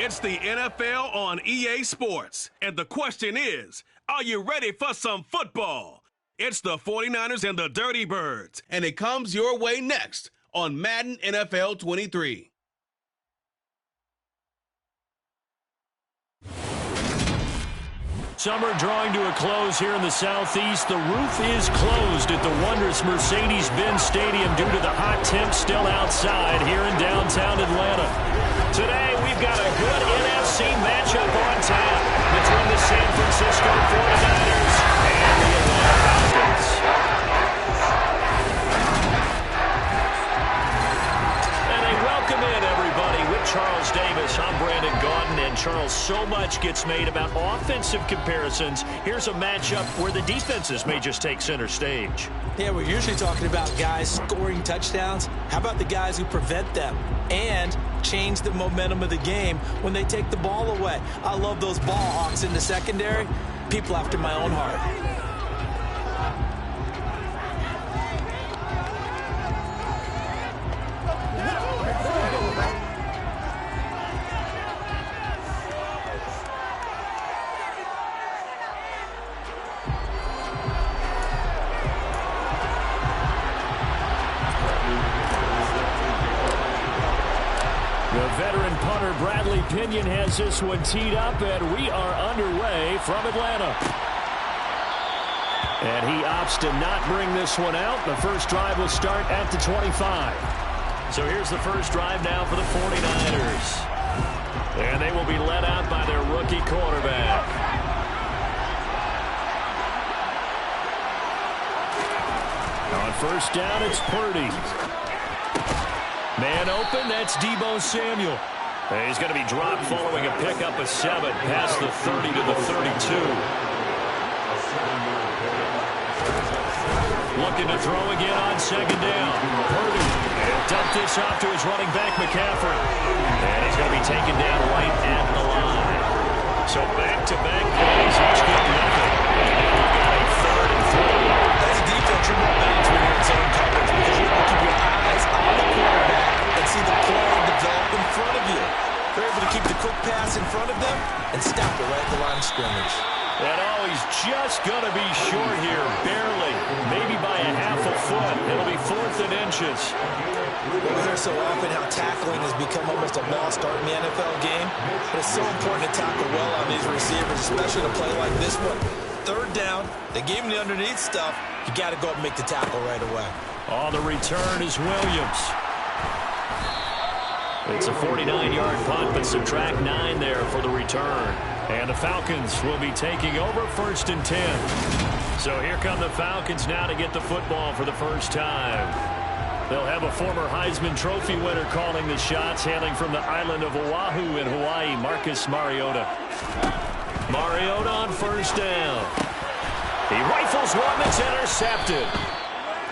It's the NFL on EA Sports. And the question is, are you ready for some football? It's the 49ers and the Dirty Birds. And it comes your way next on Madden NFL 23. Summer drawing to a close here in the Southeast. The roof is closed at the wondrous Mercedes-Benz Stadium due to the hot temps still outside here in downtown Atlanta. Today, we've got a good NFC matchup on tap between the San Francisco 49ers and the Atlanta Falcons. And a welcome in, everybody, with Charles Davis. I'm Brandon Gaudin, and Charles, so much gets made about offensive comparisons. Here's a matchup where the defenses may just take center stage. Yeah, we're usually talking about guys scoring touchdowns. How about the guys who prevent them and change the momentum of the game when they take the ball away? I love those ball hawks in the secondary. People after my own heart. Pinion has this one teed up, and we are underway from Atlanta. And he opts to not bring this one out. The first drive will start at the 25. So here's the first drive now for the 49ers. And they will be led out by their rookie quarterback. On first down, it's Purdy. Man open, that's Deebo Samuel. He's going to be dropped following a pickup of 7 past the 30 to the 32. Looking to throw again on second down. Purdy dumped this off to his running back, McCaffrey. And he's going to be taken down right at the line. So back-to-back plays, each get nothing. And we've got a 3rd and 3. That's a defense you're more balanced when you're in zone coverage because you want to keep your eyes on the quarterback and see the play develop in front of you. They're able to keep the quick pass in front of them and stop it right at the line of scrimmage. And he's just going to be short here, barely, maybe by a half a foot. It'll be 4th and inches. We hear so often how tackling has become almost a lost art in the NFL game, but it's so important to tackle well on these receivers, especially to play like this one. 3rd down, they gave him the underneath stuff. You got to go up and make the tackle right away. On the return is Williams. It's a 49-yard punt, but subtract 9 there for the return. And the Falcons will be taking over 1st and 10. So here come the Falcons now to get the football for the first time. They'll have a former Heisman Trophy winner calling the shots, hailing from the island of Oahu in Hawaii, Marcus Mariota. Mariota on first down. He rifles one that's intercepted.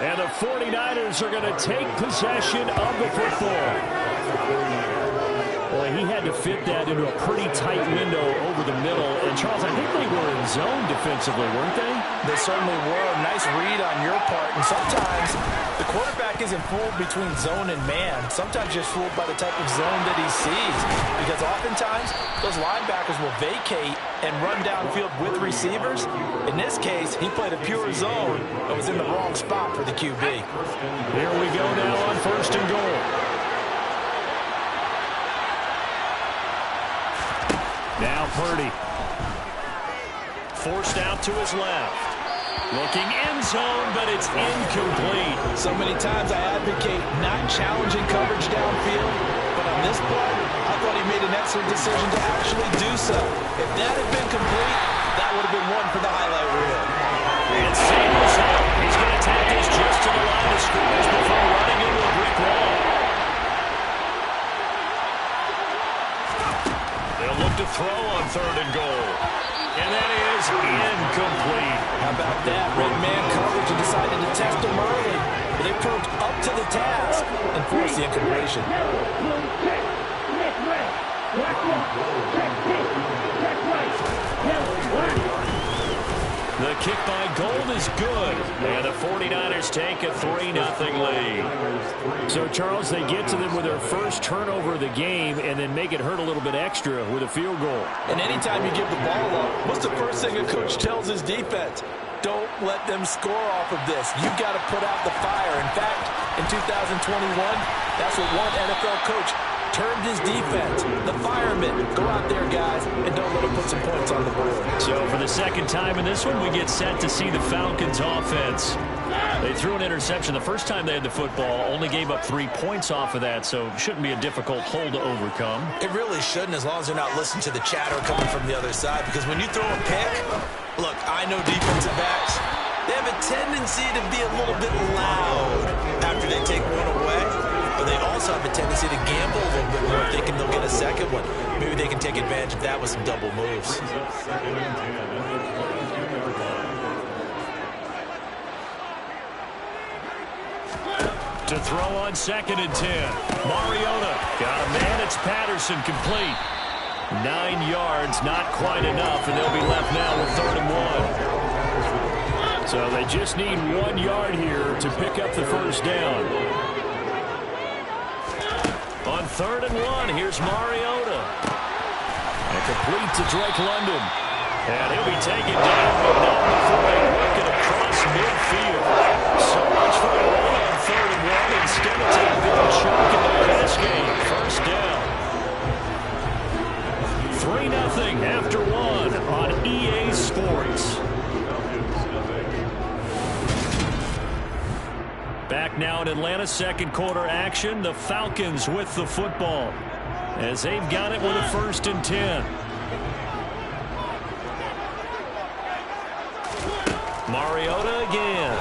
And the 49ers are going to take possession of the football. Well, he had to fit that into a pretty tight window over the middle. And, Charles, I think they were in zone defensively, weren't they? They certainly were. Nice read on your part. And sometimes the quarterback isn't fooled between zone and man. Sometimes just fooled by the type of zone that he sees. Because oftentimes, those linebackers will vacate and run downfield with receivers. In this case, he played a pure zone that was in the wrong spot for the QB. Here we go now on 1st and goal. Now Purdy. Forced out to his left. Looking end zone, but it's incomplete. So many times I advocate not challenging coverage downfield, but on this play, I thought he made an excellent decision to actually do so. If that had been complete, that would have been one for the highlight reel. And Samuel's out. He's going to take this just to the line of scrimmage before running into a brick wall. They'll look to throw on 3rd and goal. And that is incomplete. How about that? Red man coverage and decided to test him early. But they proved up to the task and forced the incompletion. The kick by Gold is good. And the 49ers take a 3-0 lead. So, Charles, they get to them with their first turnover of the game and then make it hurt a little bit extra with a field goal. And anytime you give the ball up, what's the first thing a coach tells his defense? Don't let them score off of this. You've got to put out the fire. In fact, in 2021, that's what one NFL coach termed his defense. The firemen. Go out there, guys, and don't let them put some points on the board. So for the second time in this one, we get set to see the Falcons offense. They threw an interception the first time they had the football, only gave up 3 points off of that, so it shouldn't be a difficult hole to overcome. It really shouldn't, as long as they're not listening to the chatter coming from the other side, because when you throw a pick, look, I know defensive backs, they have a tendency to be a little bit loud after they take one away, but they also have a tendency to gamble a little bit more thinking they'll get a second one. Maybe they can take advantage of that with some double moves. To throw on 2nd and 10. Mariota got a man. It's Patterson complete. 9 yards, not quite enough, and they'll be left now with 3rd and 1. So they just need 1 yard here to pick up the first down. On 3rd and 1, here's Mariota. And complete to Drake London. And he'll be taken down, but not before they work it across midfield. So much for a run on 3rd and 1. Instead, it's a big chunk in the pass game. First down. 3-0 after 1 on EA Sports. Back now in Atlanta, second quarter action. The Falcons with the football as they've got it with a 1st and 10. Mariota again.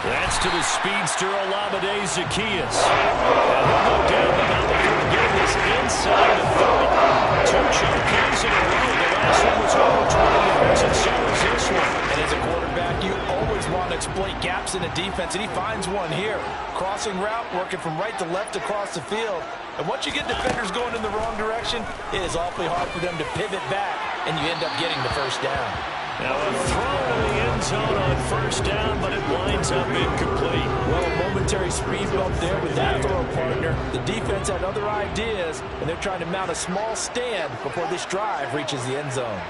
That's to the speedster Olamide Zaccheaus. And he'll go down the mountain for getting this inside the 30. 2 choke plays in a row. The last one was over 20 yards, and so is this one. And as a quarterback, you always want to exploit gaps in the defense, and he finds one here. Crossing route, working from right to left across the field. And once you get defenders going in the wrong direction, it is awfully hard for them to pivot back, and you end up getting the first down. Now a throw to the end zone on 1st down, but it winds up incomplete. Well, a momentary speed bump there with that throw partner. The defense had other ideas, and they're trying to mount a small stand before this drive reaches the end zone.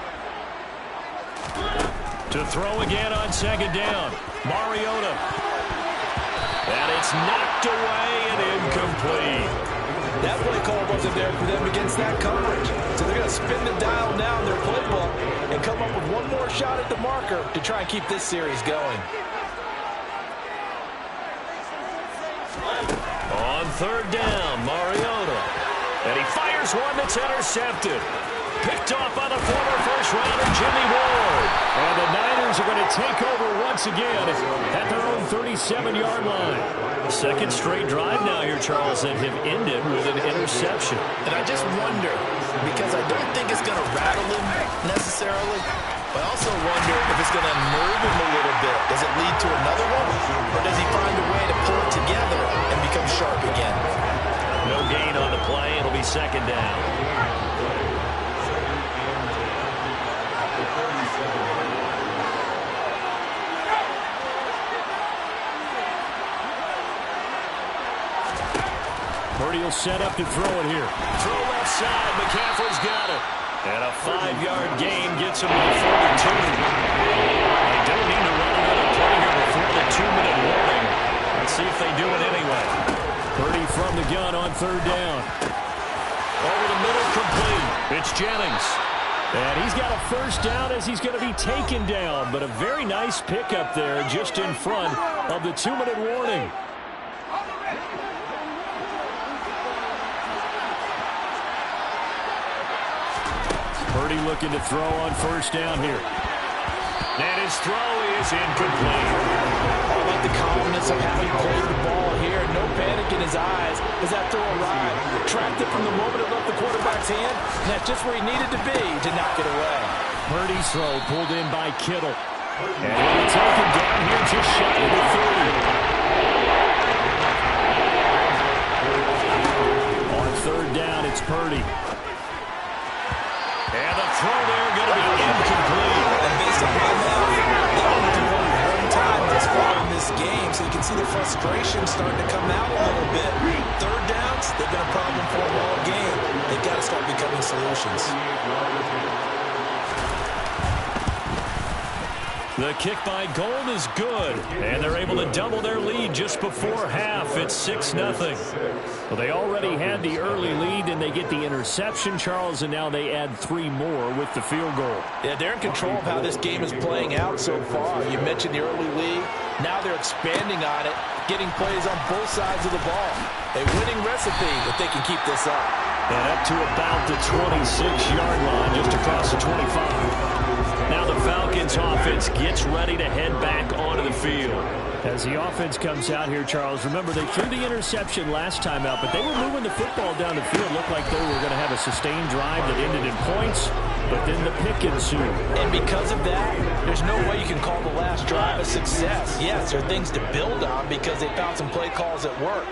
To throw again on 2nd down. Mariota. And it's knocked away and incomplete. That play call wasn't there for them against that coverage. So they're going to spin the dial now in their playbook and come up with one more shot at the marker to try and keep this series going. On 3rd down, Mariota. And he fires one that's intercepted. Picked off by the former first-rounder, Jimmy Ward. And the Niners are going to take over once again at their own 37-yard line. Second straight drive now here, Charles, that have ended with an interception. And I just wonder, because I don't think it's going to rattle him necessarily, but I also wonder if it's going to nerve him a little bit. Does it lead to another one, or does he find a way to pull it together and become sharp again? No gain on the play. It'll be 2nd down. Purdy will set up to throw it here. Throw left side. McCaffrey's got it. And a 5-yard gain gets him to the 42. They don't need to run another play here before the 2-minute warning. Let's see if they do it anyway. Purdy from the gun on 3rd down. Over the middle, complete. It's Jennings. And he's got a first down as he's going to be taken down. But a very nice pickup there just in front of the 2-minute warning. Purdy looking to throw on 1st down here. And his throw is incomplete. I like the calmness of how he played the ball here. No panic in his eyes as that throw arrived. Tracked it from the moment it left the quarterback's hand, and that's just where he needed to be to knock it away. Purdy's throw pulled in by Kittle. And he'll be taken down here just shy of the 30. On 3rd down, it's Purdy. And the throw there going to be incomplete. And based second half, they only converted one time thus far in this game, so you can see the frustration starting to come out a little bit. Third downs, they've been a problem for them all game. They've got to start becoming solutions. The kick by Gold is good, and they're able to double their lead just before half. It's 6-0. Well, they already had the early lead, and they get the interception, Charles, and now they add 3 more with the field goal. Yeah, they're in control of how this game is playing out so far. You mentioned the early lead. Now they're expanding on it, getting plays on both sides of the ball. A winning recipe if they can keep this up. And up to about the 26-yard line, just across the 25. Now the Falcons offense gets ready to head back onto the field. As the offense comes out here, Charles, remember they threw the interception last time out, but they were moving the football down the field. Looked like they were going to have a sustained drive that ended in points, but then the pick ensued. And because of that, there's no way you can call the last drive a success. Yes, there are things to build on because they found some play calls that work.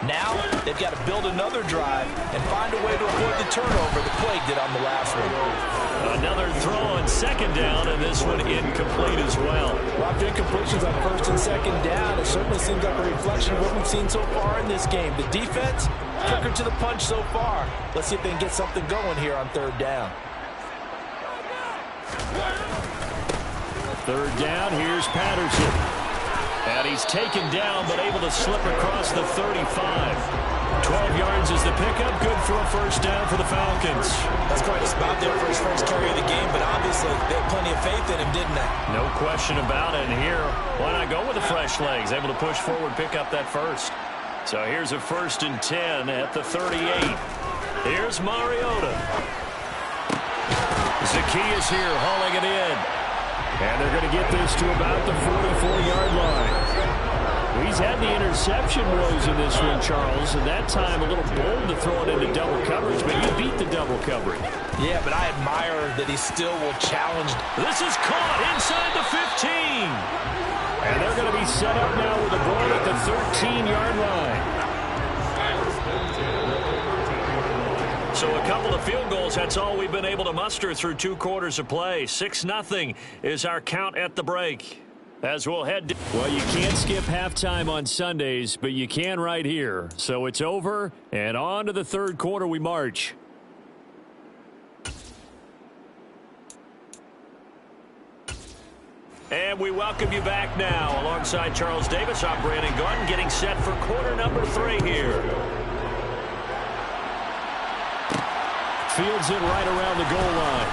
Now, they've got to build another drive and find a way to avoid the turnover the play did on the last one. Another throw on second down, and this one incomplete as well. Well, after incompletions on first and second down, it certainly seems like a reflection of what we've seen so far in this game. The defense, quicker to the punch so far. Let's see if they can get something going here on third down. Third down, here's Patterson. And he's taken down, but able to slip across the 35. 12 yards is the pickup. Good for a first down for the Falcons. That's quite a spot there for his first carry of the game, but obviously they had plenty of faith in him, didn't they? No question about it. And here, why not go with the fresh legs? Able to push forward, pick up that first. So here's a 1st and 10 at the 38. Here's Mariota. Zacchaeus here, hauling it in. And they're going to get this to about the 44-yard line. Well, he's had the interception woes in this one, Charles, and that time a little bold to throw it into double coverage, but he beat the double coverage. Yeah, but I admire that he still will challenge. This is caught inside the 15. And they're going to be set up now with a ball at the 13-yard line. So a couple of field goals, that's all we've been able to muster through 2 quarters of play. 6-0 is our count at the break. As we'll head. Well, you can't skip halftime on Sundays, but you can right here. So it's over, and on to the third quarter we march. And we welcome you back now. Alongside Charles Davis, I'm Brandon Gordon, getting set for quarter number 3 here. Fields it right around the goal line.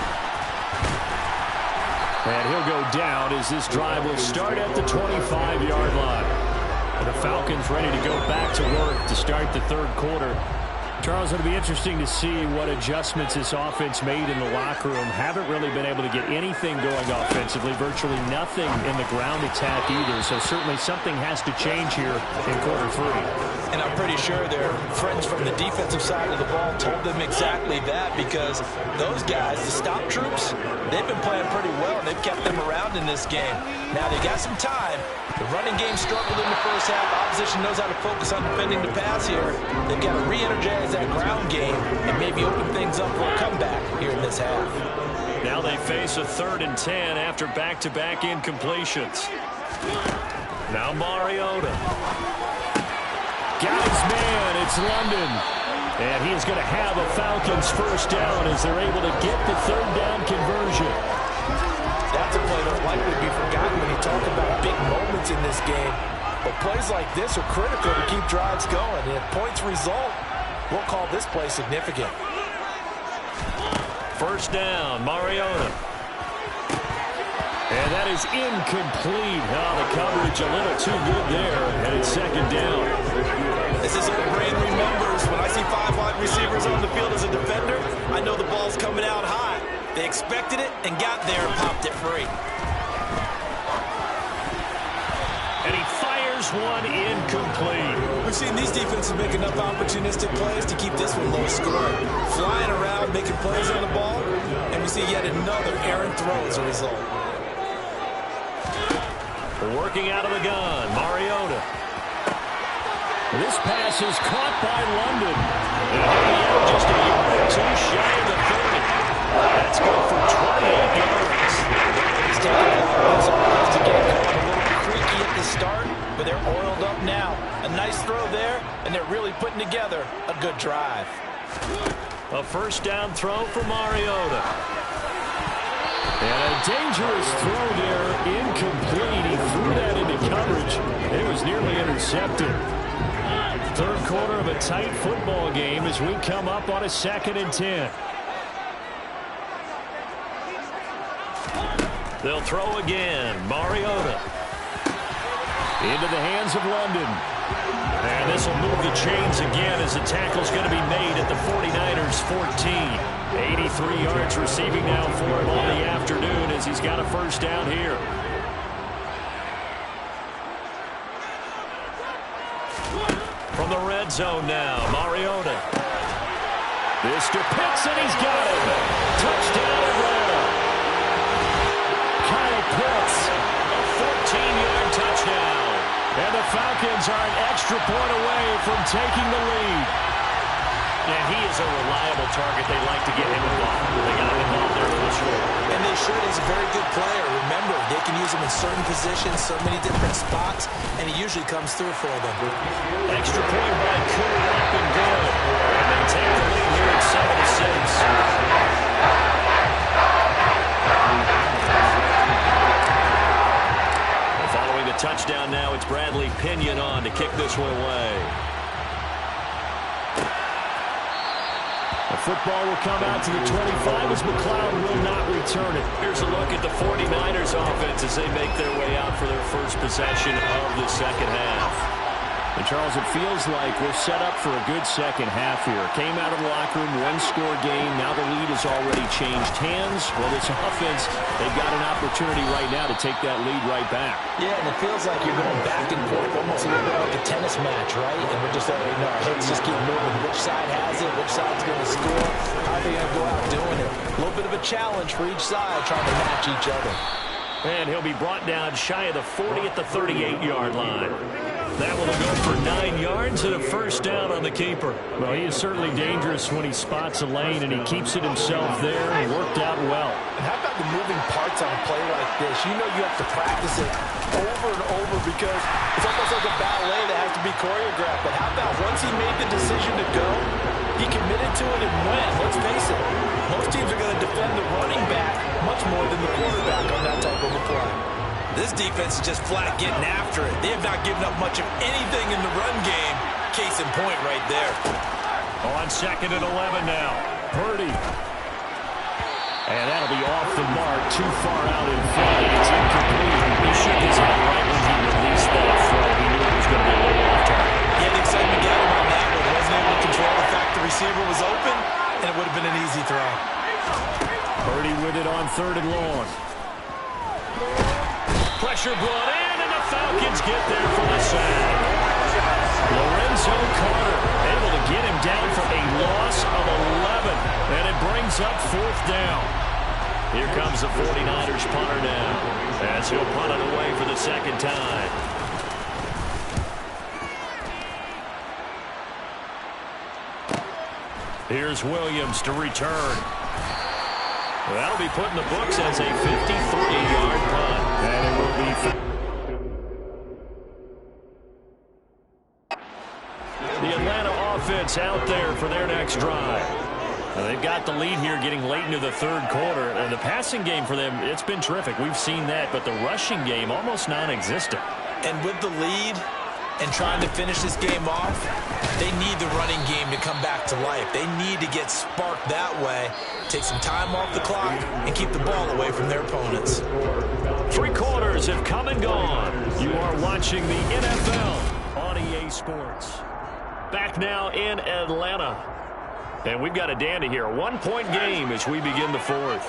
And he'll go down as this drive will start at the 25-yard line. And the Falcons ready to go back to work to start the third quarter. Charles, it'll be interesting to see what adjustments this offense made in the locker room. Haven't really been able to get anything going offensively. Virtually nothing in the ground attack either. So certainly something has to change here in quarter 3. And I'm pretty sure their friends from the defensive side of the ball told them exactly that, because those guys, the stop troops, they've been playing pretty well, and they've kept them around in this game. Now, they got some time. The running game struggled in the first half. Opposition knows how to focus on defending the pass here. They've got to re-energize that ground game and maybe open things up for a comeback here in this half. Now they face a 3rd and 10 after back-to-back incompletions. Now Mariota. Got his man, it's London. And he is going to have a Falcons first down as they're able to get the 3rd down conversion. That's a play that's likely to be forgotten when you talk about big moments in this game. But plays like this are critical to keep drives going. And if points result, we'll call this play significant. First down, Mariota. And that is incomplete. Oh, the coverage a little too good there, and it's 2nd down. As his old brain remembers, when I see 5 wide receivers on the field as a defender, I know the ball's coming out high. They expected it and got there and popped it free. And he fires one incomplete. We've seen these defenses make enough opportunistic plays to keep this one low scoring. Flying around, making plays on the ball, and we see yet another errant throw as a result. Working out of the gun, Mariota. This pass is caught by London. And he'll be out just a yard or 2 shy of the 30. That's good for 28 yards. He's taking A first down throw for Mariota. And a dangerous throw there, incomplete. He threw that into coverage. It was nearly intercepted. Third quarter of a tight football game as we come up on a 2nd and 10. They'll throw again. Mariota. Into the hands of London. And this will move the chains again as the tackle's going to be made at the 49ers 14. 83 yards receiving now for him on the afternoon as he's got a first down here. From the red zone now, Mariota. This to Pitts, and he's got him. Touchdown, Atlanta. Kyle Pitts, a 14-yard touchdown. And the Falcons are an extra point away from taking the lead. And he is a reliable target. They like to get him involved. They got him involved there for sure. And they should. He's a very good player. Remember, they can use him in certain positions, so many different spots, and he usually comes through for them. Extra point by Cooper up and good. And they take the lead here at 7-6. Following the touchdown now, it's Bradley Pinion on to kick this one away. The football will come out to the 25 as McLeod will not return it. Here's a look at the 49ers offense as they make their way out for their first possession of the second half. And Charles, it feels like we're set up for a good second half here. Came out of the locker room, one-score game. Now the lead has already changed hands. Well, this offense, they've got an opportunity right now to take that lead right back. Yeah, and it feels like you're going back and forth, almost a little bit like a tennis match, right? And we're just letting you know our heads just keep moving. Which side has it? Which side's going to score? How are they going to go out doing it? A little bit of a challenge for each side, trying to match each other. And he'll be brought down shy of the 40 at the 38-yard line. That will go for 9 yards and a first down on the keeper. Well, he is certainly dangerous when he spots a lane, and he keeps it himself there and worked out well. And how about the moving parts on a play like this? You know you have to practice it over and over because it's almost like a ballet that has to be choreographed. But how about once he made the decision to go, he committed to it and went. Let's face it, most teams are going to defend the running back much more than the quarterback on that type of a play. This defense is just flat getting after it. They have not given up much of anything in the run game. Case in point right there. On 2nd and 11 now. Purdy. And that'll be off the mark, too far out in front. It's incomplete. He shook his head right when he released that throw. He knew it was going to be a little off target. Yeah, the excitement got him on that one. Wasn't able to control the fact the receiver was open, and it would have been an easy throw. Purdy with it on 3rd and long. Pressure brought in, and the Falcons get there for the sack. Lorenzo Carter able to get him down for a loss of 11, and it brings up 4th down. Here comes the 49ers punter now as he'll punt it away for the second time. Here's Williams to return. That'll be put in the books as a 53-yard punt. And it will be... The Atlanta offense out there for their next drive. Now they've got the lead here getting late into the 3rd quarter. And the passing game for them, it's been terrific. We've seen that. But the rushing game, almost non-existent. And with the lead and trying to finish this game off, they need the running game to come back to life. They need to get sparked that way, take some time off the clock, and keep the ball away from their opponents. 3 quarters have come and gone. You are watching the NFL on EA Sports. Back now in Atlanta. And we've got a dandy here. 1-point game as we begin the 4th.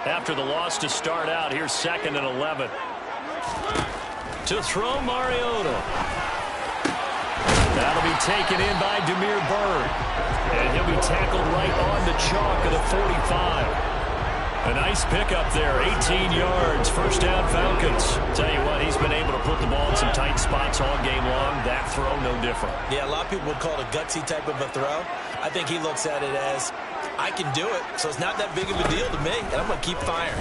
After the loss to start out, here's 2nd and 11. To throw Mariota. That'll be taken in by Damiere Byrd. And he'll be tackled right on the chalk of the 45. A nice pickup there, 18 yards, first down Falcons. Tell you what, he's been able to put the ball in some tight spots all game long. That throw, no different. Yeah, a lot of people would call it a gutsy type of a throw. I think he looks at it as, I can do it, so it's not that big of a deal to me, and I'm going to keep firing.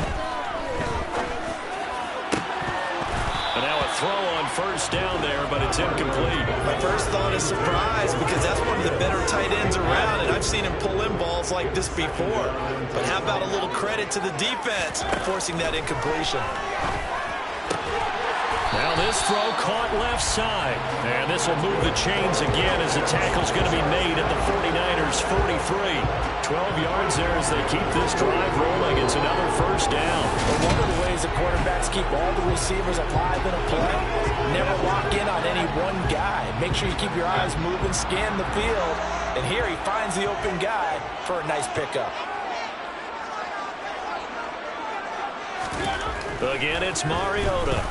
And now a throw on first down there, but it's incomplete. My first thought is surprise because that's one of the better tight ends around, and I've seen him pull in balls like this before. But how about a little credit to the defense forcing that incompletion? Now this throw caught left side. And this will move the chains again as the tackle's going to be made at the 49ers' 43. 12 yards there as they keep this drive rolling. It's another first down. Well, one of the ways the quarterbacks keep all the receivers alive in a play, never lock in on any one guy. Make sure you keep your eyes moving, scan the field. And here he finds the open guy for a nice pickup. Again, it's Mariota.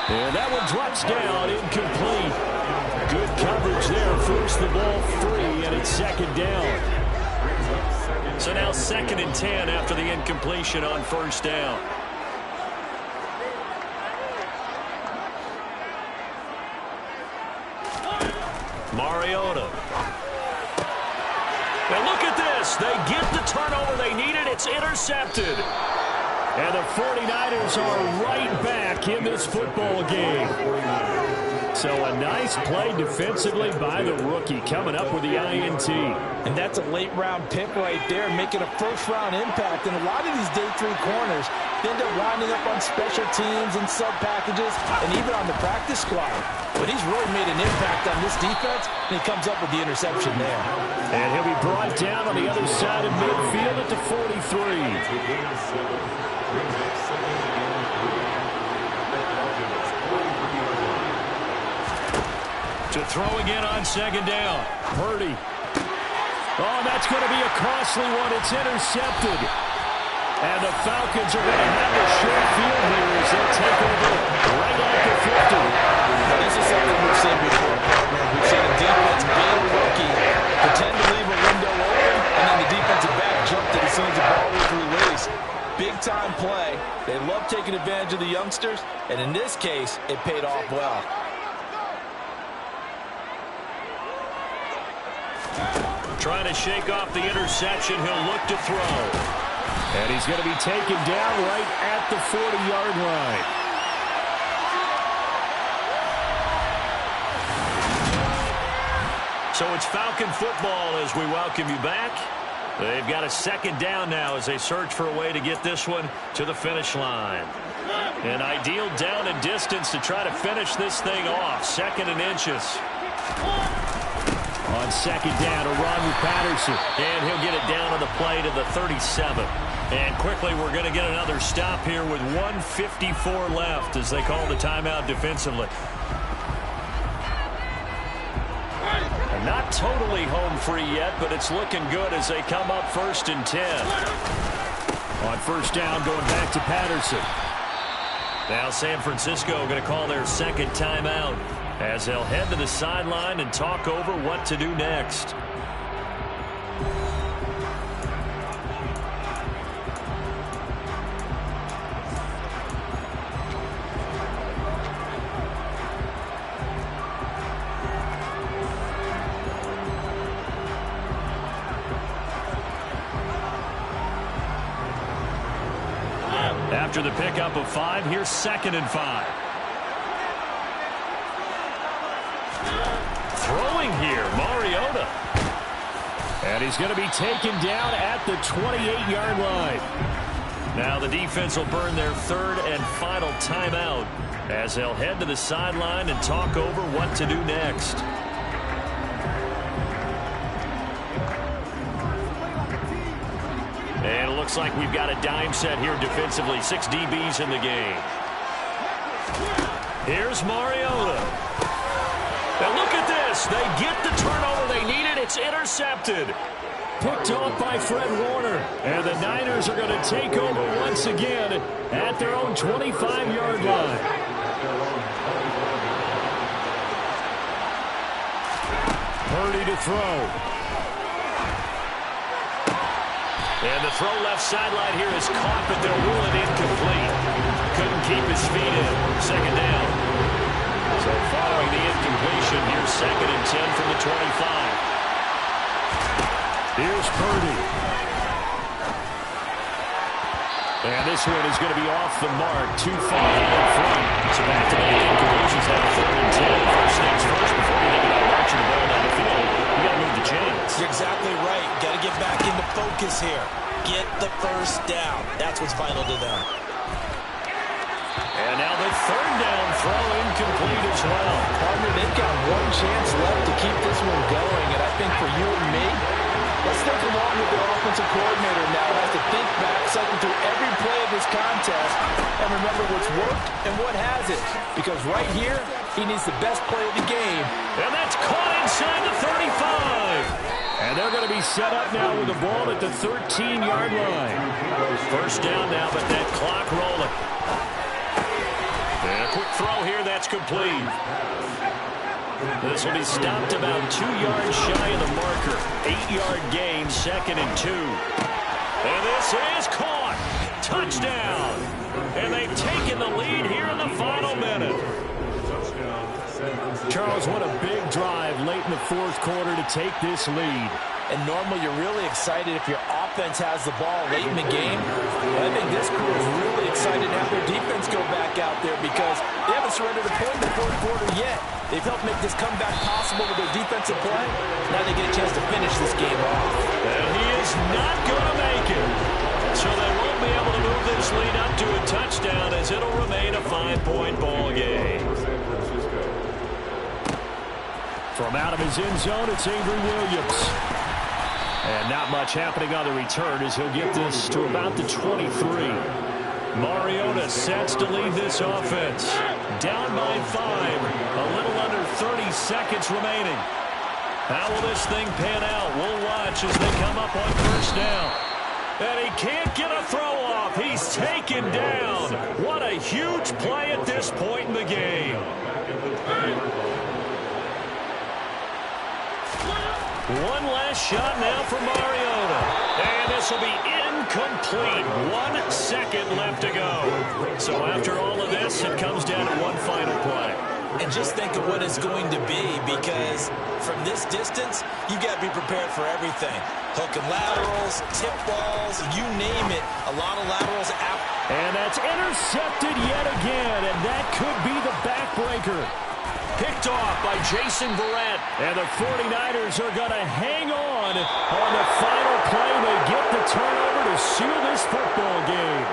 And that one drops down, incomplete. Good coverage there, forced the ball free, and it's second down. So now 2nd and 10 after the incompletion on first down. Mariota. And look at this. They get the turnover they needed. It's intercepted. And the 49ers are right back in this football game. So a nice play defensively by the rookie, coming up with the INT. And that's a late-round pick right there, making a first-round impact. And a lot of these day 3 corners end up winding up on special teams and sub-packages and even on the practice squad. But he's really made an impact on this defense, and he comes up with the interception there. And he'll be brought down on the other side of midfield at the 43. To throw again on second down. Purdy. Oh, that's going to be a costly one. It's intercepted. And the Falcons are going to have a short field here as they take over right at the 50. This is something we've seen before. We've seen a defense beat a rookie, pretend to leave a window open, and then the defensive back jumped it as soon as the ball was released. Big-time play. They love taking advantage of the youngsters, and in this case, it paid off well. Trying to shake off the interception. He'll look to throw. And he's going to be taken down right at the 40-yard line. So it's Falcon football as we welcome you back. They've got a second down now as they search for a way to get this one to the finish line. An ideal down and distance to try to finish this thing off. 2nd and inches. On second down, a run with Patterson. And he'll get it down on the play to the 37. And quickly, we're going to get another stop here with 1:54 left as they call the timeout defensively. And not totally home free yet, but it's looking good as they come up 1st and 10. On first down, going back to Patterson. Now San Francisco going to call their second timeout as they'll head to the sideline and talk over what to do next. After the pickup of 5, here's 2nd and 5. Throwing here, Mariota. And he's going to be taken down at the 28-yard line. Now the defense will burn their 3rd and final timeout as they'll head to the sideline and talk over what to do next. And it looks like we've got a dime set here defensively. 6 DBs in the game. Here's Mariota. And look at this. They get the turnover they needed. It's intercepted. Picked off by Fred Warner. And the Niners are going to take over once again at their own 25-yard line. Purdy to throw. And the throw left sideline here is caught, but they'll rule it incomplete. Couldn't keep his feet in. Second down. So following the incompletion, here's 2nd and 10 from the 25. Here's Purdy. And this one is going to be off the mark, too far in front. So back-to-back incompletions now, 3rd and 10. First things first, before you think about launching the ball down the field, you got to move the chains. You're exactly right. Got to get back into focus here. Get the first down. That's what's vital to them. And now the 3rd down throw incomplete as well. Partner, they've got one chance left to keep this one going, and I think for you and me, let's think along with the offensive coordinator now. Has to think back, cycle through every play of this contest, and remember what's worked and what hasn't. Because right here, he needs the best play of the game. And that's caught inside the 35. And they're going to be set up now with the ball at the 13-yard line. First down now, but that clock rolling. And a quick throw here, that's complete. This will be stopped about 2 yards shy of the marker. 8-yard gain, 2nd and 2. And this is caught. Touchdown. And they've taken the lead here in the final minute. Charles, what a big drive late in the 4th quarter to take this lead. And normally you're really excited if your offense has the ball late in the game. But I think this crew is really excited to have their defense go back out there because they haven't surrendered a point in the 4th quarter yet. They've helped make this comeback possible with their defensive play. Now they get a chance to finish this game off. And he is not going to make it. So they won't be able to move this lead up to a touchdown as it'll remain a 5-point ball game. From out of his end zone, it's Avery Williams. And not much happening on the return as he'll get this to about the 23. Mariota sets to lead this offense. Down by 5. A little under 30 seconds remaining. How will this thing pan out? We'll watch as they come up on first down. And he can't get a throw off. He's taken down. What a huge play at this point in the game. One last shot now for Mariota. And this will be incomplete. 1 second left to go. So after all of this, it comes down to one final play. And just think of what it's going to be, because from this distance, you've got to be prepared for everything. Hook and laterals, tip balls, you name it. A lot of laterals out. And that's intercepted yet again, and that could be the backbreaker. Picked off by Jason Verrett. And the 49ers are going to hang on the final play. They get the turnover to seal this football game.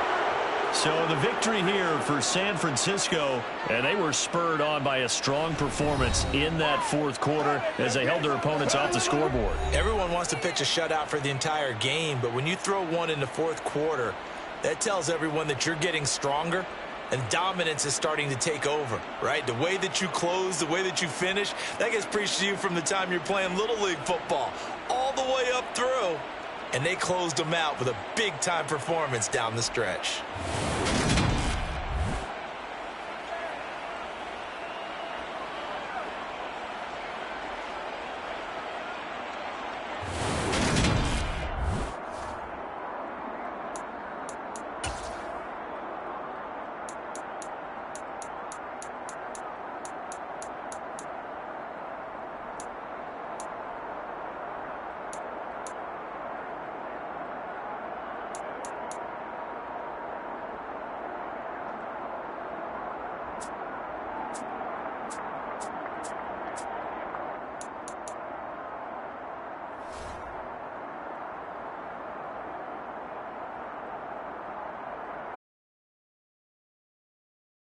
So the victory here for San Francisco, and they were spurred on by a strong performance in that 4th quarter as they held their opponents off the scoreboard. Everyone wants to pitch a shutout for the entire game, but when you throw one in the 4th quarter, that tells everyone that you're getting stronger. And dominance is starting to take over, right? The way that you close, the way that you finish, that gets preached to you from the time you're playing Little League football all the way up through. And they closed them out with a big-time performance down the stretch.